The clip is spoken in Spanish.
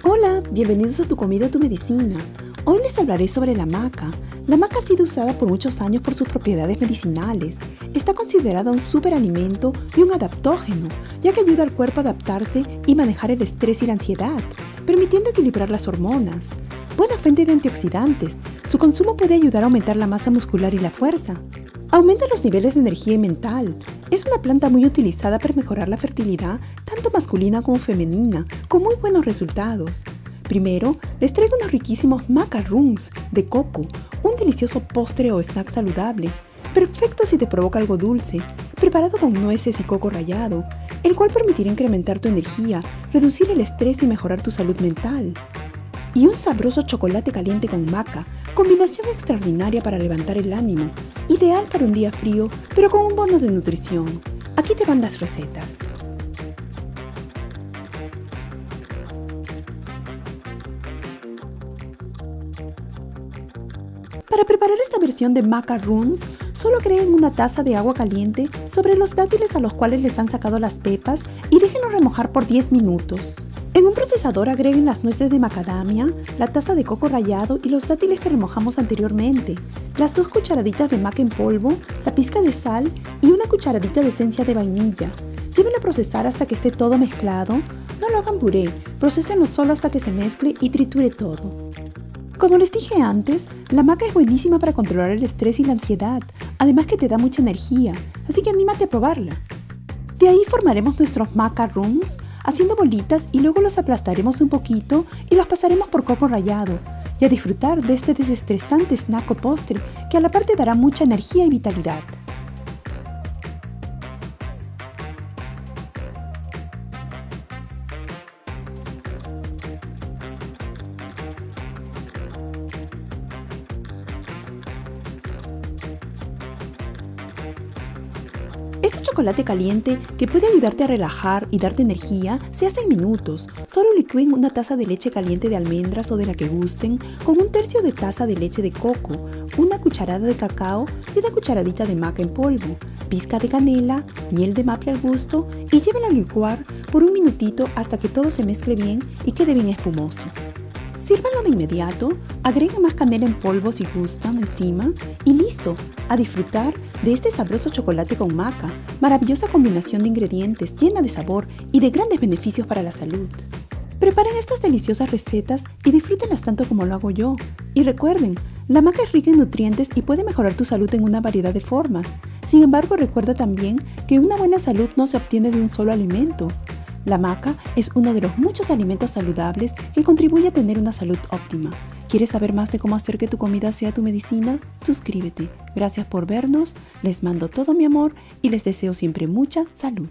Hola, bienvenidos a Tu Comida, Tu Medicina. Hoy les hablaré sobre la maca. La maca ha sido usada por muchos años por sus propiedades medicinales. Está considerada un superalimento y un adaptógeno, ya que ayuda al cuerpo a adaptarse y manejar el estrés y la ansiedad, permitiendo equilibrar las hormonas. Buena fuente de antioxidantes, su consumo puede ayudar a aumentar la masa muscular y la fuerza. Aumenta los niveles de energía y mental. Es una planta muy utilizada para mejorar la fertilidad, tanto masculina como femenina, con muy buenos resultados. Primero, les traigo unos riquísimos macarons de coco, un delicioso postre o snack saludable, perfecto si te provoca algo dulce, preparado con nueces y coco rallado, el cual permitirá incrementar tu energía, reducir el estrés y mejorar tu salud mental. Y un sabroso chocolate caliente con maca, combinación extraordinaria para levantar el ánimo, ideal para un día frío, pero con un bono de nutrición. Aquí te van las recetas. Para preparar esta versión de macarons, solo agreguen una taza de agua caliente sobre los dátiles a los cuales les han sacado las pepas y déjenlos remojar por 10 minutos. En un procesador agreguen las nueces de macadamia, la taza de coco rallado y los dátiles que remojamos anteriormente, las 2 cucharaditas de maca en polvo, la pizca de sal y una cucharadita de esencia de vainilla. Llévenlo a procesar hasta que esté todo mezclado. No lo hagan puré, procesenlo solo hasta que se mezcle y triture todo. Como les dije antes, la maca es buenísima para controlar el estrés y la ansiedad, además que te da mucha energía, así que anímate a probarla. De ahí formaremos nuestros macarons, haciendo bolitas y luego los aplastaremos un poquito y los pasaremos por coco rallado y a disfrutar de este desestresante snack o postre que a la par te dará mucha energía y vitalidad. Este chocolate caliente, que puede ayudarte a relajar y darte energía, se hace en minutos. Solo licúen una taza de leche caliente de almendras o de la que gusten, con 1/3 de taza de leche de coco, una cucharada de cacao y una cucharadita de maca en polvo, pizca de canela, miel de maple al gusto y llévenlo a licuar por un minutito hasta que todo se mezcle bien y quede bien espumoso. Sírvanlo de inmediato, agreguen más canela en polvo si gustan encima y listo, a disfrutar de este sabroso chocolate con maca, maravillosa combinación de ingredientes llena de sabor y de grandes beneficios para la salud. Preparen estas deliciosas recetas y disfrútenlas tanto como lo hago yo. Y recuerden, la maca es rica en nutrientes y puede mejorar tu salud en una variedad de formas. Sin embargo, recuerda también que una buena salud no se obtiene de un solo alimento. La maca es uno de los muchos alimentos saludables que contribuye a tener una salud óptima. ¿Quieres saber más de cómo hacer que tu comida sea tu medicina? Suscríbete. Gracias por vernos, les mando todo mi amor y les deseo siempre mucha salud.